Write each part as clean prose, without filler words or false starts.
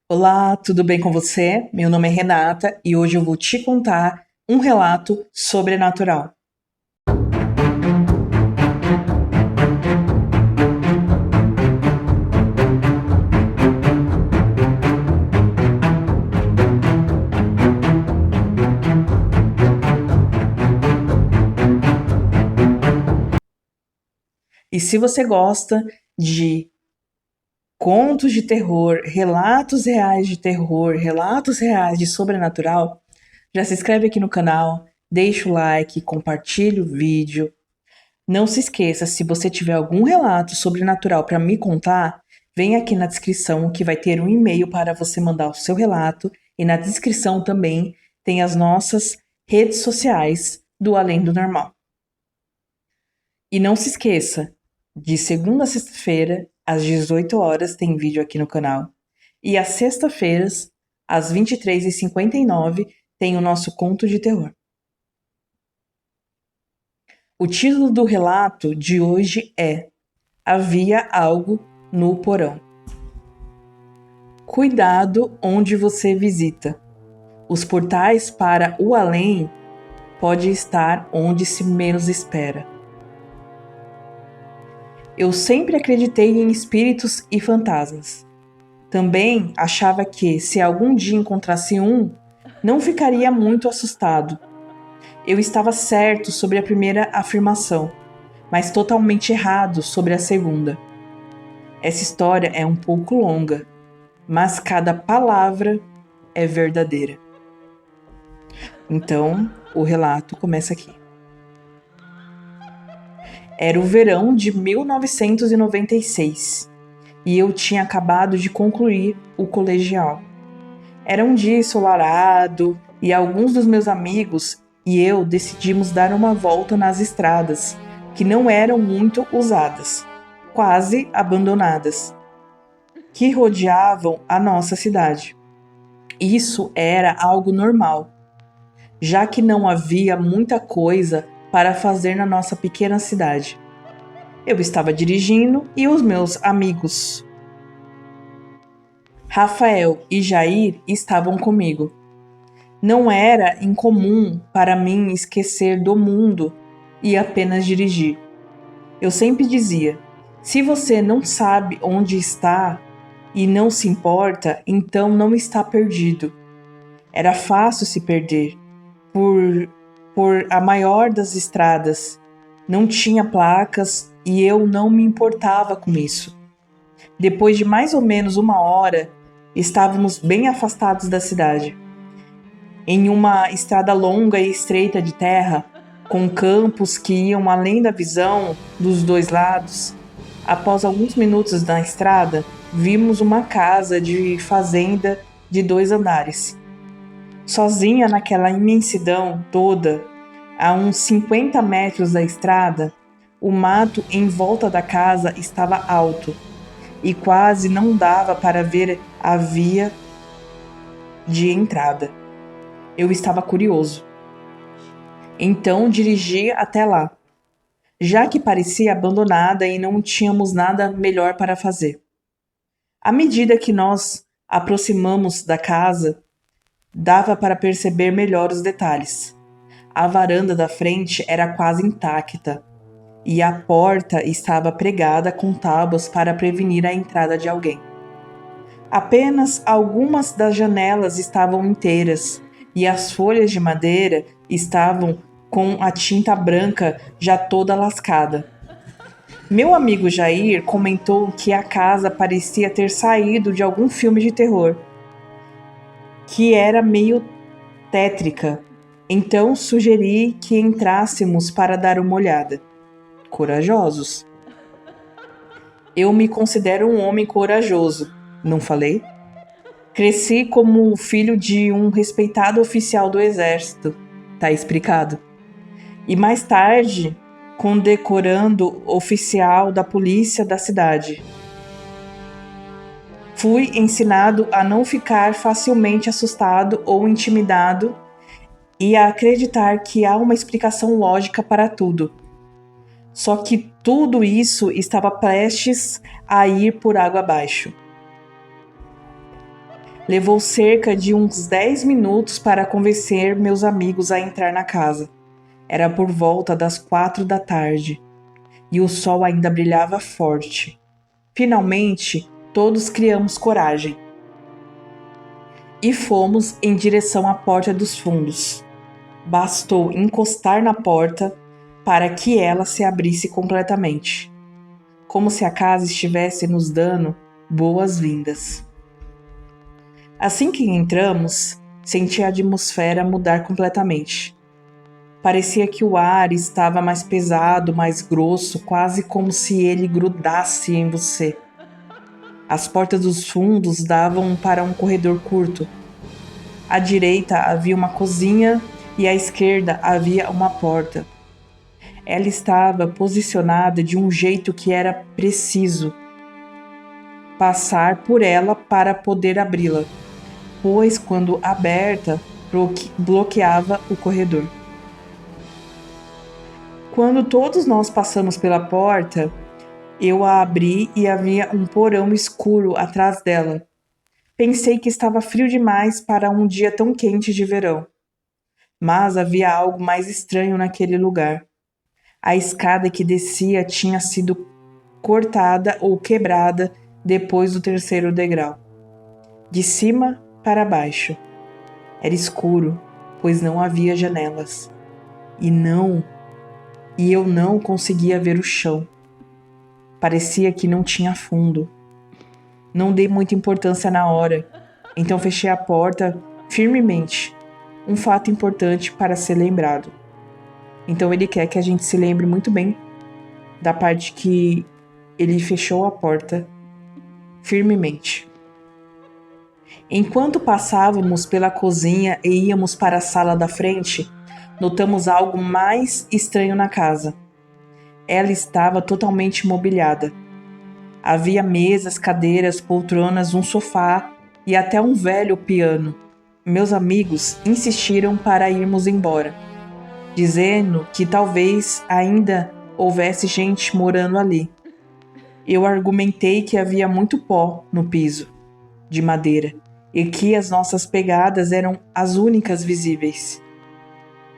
Olá, tudo bem com você? Meu nome é Renata e hoje eu vou te contar um relato sobrenatural. E se você gosta de contos de terror, relatos reais de sobrenatural, já se inscreve aqui no canal, deixa o like, compartilha o vídeo. Não se esqueça, se você tiver algum relato sobrenatural para me contar, vem aqui na descrição que vai ter um e-mail para você mandar o seu relato e na descrição também tem as nossas redes sociais do Além do Normal. E não se esqueça, de segunda a sexta-feira, às 18 horas, tem vídeo aqui no canal. E às sextas-feiras, às 23h59, tem o nosso conto de terror. O título do relato de hoje é Havia algo no porão. Cuidado onde você visita. Os portais para o além pode estar onde se menos espera. Eu sempre acreditei em espíritos e fantasmas. Também achava que, se algum dia encontrasse um, não ficaria muito assustado. Eu estava certo sobre a primeira afirmação, mas totalmente errado sobre a segunda. Essa história é um pouco longa, mas cada palavra é verdadeira. Então, o relato começa aqui. Era o verão de 1996 e eu tinha acabado de concluir o colegial. Era um dia ensolarado e alguns dos meus amigos e eu decidimos dar uma volta nas estradas, que não eram muito usadas, quase abandonadas, que rodeavam a nossa cidade. Isso era algo normal, já que não havia muita coisa para fazer na nossa pequena cidade. Eu estava dirigindo e os meus amigos Rafael e Jair estavam comigo. Não era incomum para mim esquecer do mundo e apenas dirigir. Eu sempre dizia: se você não sabe onde está e não se importa, então não está perdido. Era fácil se perder por a maior das estradas. Não tinha placas e eu não me importava com isso. Depois de mais ou menos uma hora, estávamos bem afastados da cidade. Em uma estrada longa e estreita de terra, com campos que iam além da visão dos dois lados. Após alguns minutos na estrada, vimos uma casa de fazenda de 2 andares. Sozinha naquela imensidão toda, a uns 50 metros da estrada, o mato em volta da casa estava alto e quase não dava para ver a via de entrada. Eu estava curioso. Então dirigi até lá, já que parecia abandonada e não tínhamos nada melhor para fazer. À medida que nós aproximamos da casa, dava para perceber melhor os detalhes. A varanda da frente era quase intacta e a porta estava pregada com tábuas para prevenir a entrada de alguém. Apenas algumas das janelas estavam inteiras e as folhas de madeira estavam com a tinta branca já toda lascada. Meu amigo Jair comentou que a casa parecia ter saído de algum filme de terror, que era meio tétrica. Então sugeri que entrássemos para dar uma olhada. Corajosos. Eu me considero um homem corajoso, não falei? Cresci como filho de um respeitado oficial do exército, tá explicado. E mais tarde, condecorando oficial da polícia da cidade. Fui ensinado a não ficar facilmente assustado ou intimidado e a acreditar que há uma explicação lógica para tudo. Só que tudo isso estava prestes a ir por água abaixo. Levou cerca de uns 10 minutos para convencer meus amigos a entrar na casa. Era por volta das 4 da tarde e o sol ainda brilhava forte. Finalmente, todos criamos coragem e fomos em direção à porta dos fundos. Bastou encostar na porta para que ela se abrisse completamente, como se a casa estivesse nos dando boas-vindas. Assim que entramos, senti a atmosfera mudar completamente. Parecia que o ar estava mais pesado, mais grosso, quase como se ele grudasse em você. As portas dos fundos davam para um corredor curto. À direita havia uma cozinha e à esquerda havia uma porta. Ela estava posicionada de um jeito que era preciso passar por ela para poder abri-la, pois quando aberta, bloqueava o corredor. Quando todos nós passamos pela porta, eu a abri e havia um porão escuro atrás dela. Pensei que estava frio demais para um dia tão quente de verão. Mas havia algo mais estranho naquele lugar. A escada que descia tinha sido cortada ou quebrada depois do terceiro degrau. De cima para baixo. Era escuro, pois não havia janelas. E eu não conseguia ver o chão. Parecia que não tinha fundo. Não dei muita importância na hora, então fechei a porta firmemente. Um fato importante para ser lembrado. Então ele quer que a gente se lembre muito bem da parte que ele fechou a porta firmemente. Enquanto passávamos pela cozinha e íamos para a sala da frente, notamos algo mais estranho na casa. Ela estava totalmente mobiliada. Havia mesas, cadeiras, poltronas, um sofá e até um velho piano. Meus amigos insistiram para irmos embora, dizendo que talvez ainda houvesse gente morando ali. Eu argumentei que havia muito pó no piso de madeira e que as nossas pegadas eram as únicas visíveis.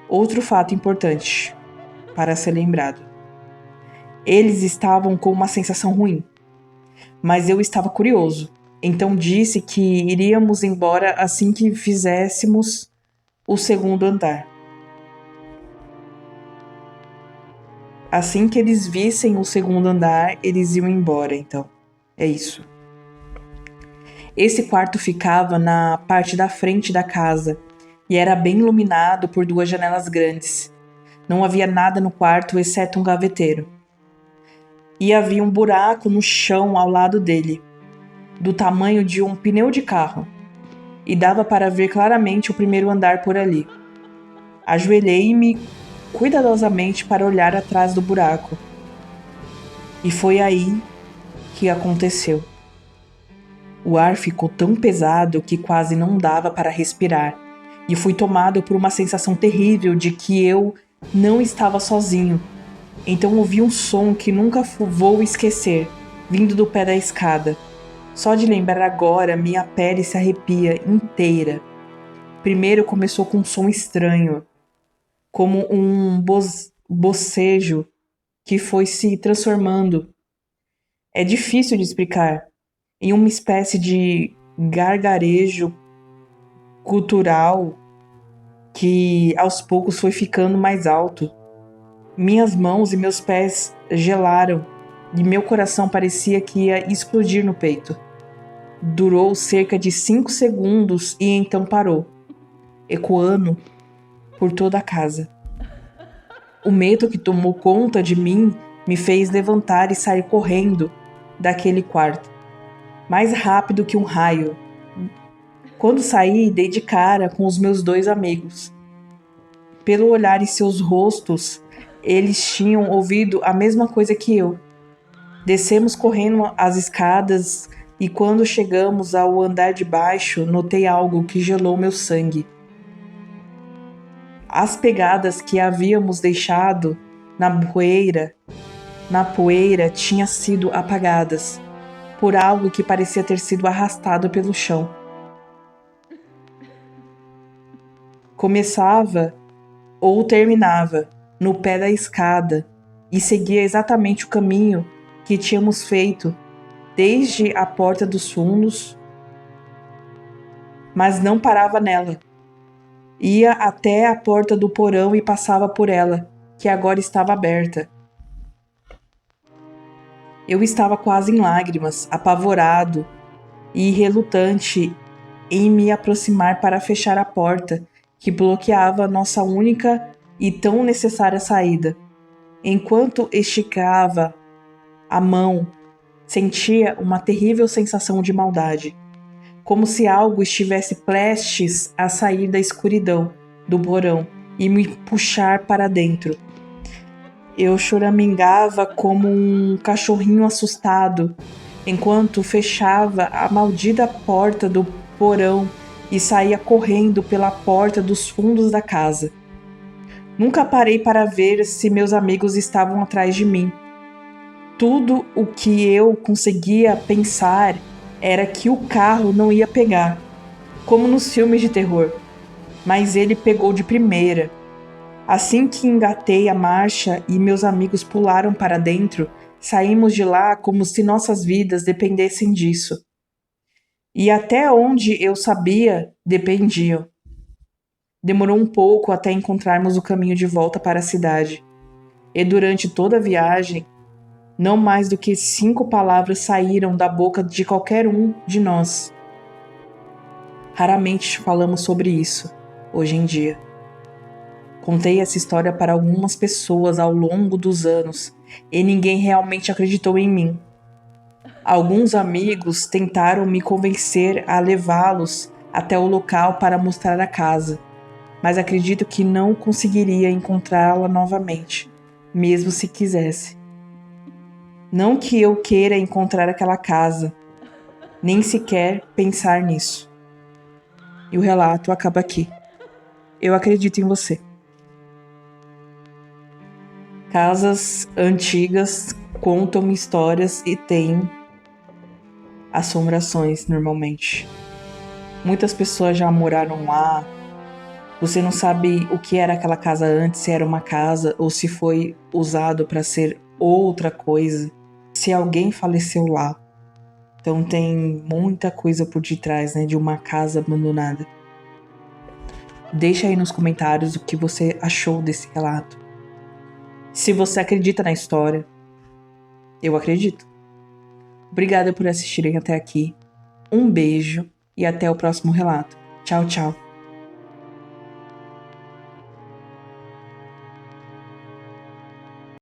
Outro fato importante para ser lembrado. Eles estavam com uma sensação ruim, mas eu estava curioso, então disse que iríamos embora assim que fizéssemos o segundo andar. Assim que eles vissem o segundo andar, eles iam embora, então. É isso. Esse quarto ficava na parte da frente da casa e era bem iluminado por 2 janelas grandes. Não havia nada no quarto exceto um gaveteiro. E havia um buraco no chão ao lado dele, do tamanho de um pneu de carro, e dava para ver claramente o primeiro andar por ali. Ajoelhei-me cuidadosamente para olhar atrás do buraco. E foi aí que aconteceu. O ar ficou tão pesado que quase não dava para respirar, e fui tomado por uma sensação terrível de que eu não estava sozinho. Então ouvi um som que nunca vou esquecer, vindo do pé da escada. Só de lembrar agora, minha pele se arrepia inteira. Primeiro começou com um som estranho, como um bocejo que foi se transformando. É difícil de explicar. Em uma espécie de gargarejo cultural que aos poucos foi ficando mais alto. Minhas mãos e meus pés gelaram e meu coração parecia que ia explodir no peito. Durou cerca de 5 segundos e então parou, ecoando por toda a casa. O medo que tomou conta de mim me fez levantar e sair correndo daquele quarto, mais rápido que um raio. Quando saí, dei de cara com os meus 2 amigos. Pelo olhar em seus rostos, eles tinham ouvido a mesma coisa que eu. Descemos correndo as escadas e quando chegamos ao andar de baixo, notei algo que gelou meu sangue. As pegadas que havíamos deixado na poeira tinham sido apagadas por algo que parecia ter sido arrastado pelo chão. Começava ou terminava no pé da escada e seguia exatamente o caminho que tínhamos feito desde a porta dos fundos, mas não parava nela. Ia até a porta do porão e passava por ela, que agora estava aberta. Eu estava quase em lágrimas, apavorado e relutante em me aproximar para fechar a porta que bloqueava nossa única e tão necessária saída. Enquanto esticava a mão, sentia uma terrível sensação de maldade, como se algo estivesse prestes a sair da escuridão do porão e me puxar para dentro. Eu choramingava como um cachorrinho assustado, enquanto fechava a maldita porta do porão e saía correndo pela porta dos fundos da casa. Nunca parei para ver se meus amigos estavam atrás de mim. Tudo o que eu conseguia pensar era que o carro não ia pegar, como nos filmes de terror, mas ele pegou de primeira. Assim que engatei a marcha e meus amigos pularam para dentro, saímos de lá como se nossas vidas dependessem disso. E até onde eu sabia, dependiam. Demorou um pouco até encontrarmos o caminho de volta para a cidade. E durante toda a viagem, não mais do que 5 palavras saíram da boca de qualquer um de nós. Raramente falamos sobre isso, hoje em dia. Contei essa história para algumas pessoas ao longo dos anos e ninguém realmente acreditou em mim. Alguns amigos tentaram me convencer a levá-los até o local para mostrar a casa, mas acredito que não conseguiria encontrá-la novamente, mesmo se quisesse. Não que eu queira encontrar aquela casa, nem sequer pensar nisso. E o relato acaba aqui. Eu acredito em você. Casas antigas contam histórias e têm assombrações normalmente. Muitas pessoas já moraram lá. Você não sabe o que era aquela casa antes, se era uma casa ou se foi usado para ser outra coisa, se alguém faleceu lá. Então tem muita coisa por detrás, né, de uma casa abandonada. Deixa aí nos comentários o que você achou desse relato. Se você acredita na história, eu acredito. Obrigada por assistirem até aqui. Um beijo e até o próximo relato. Tchau, tchau.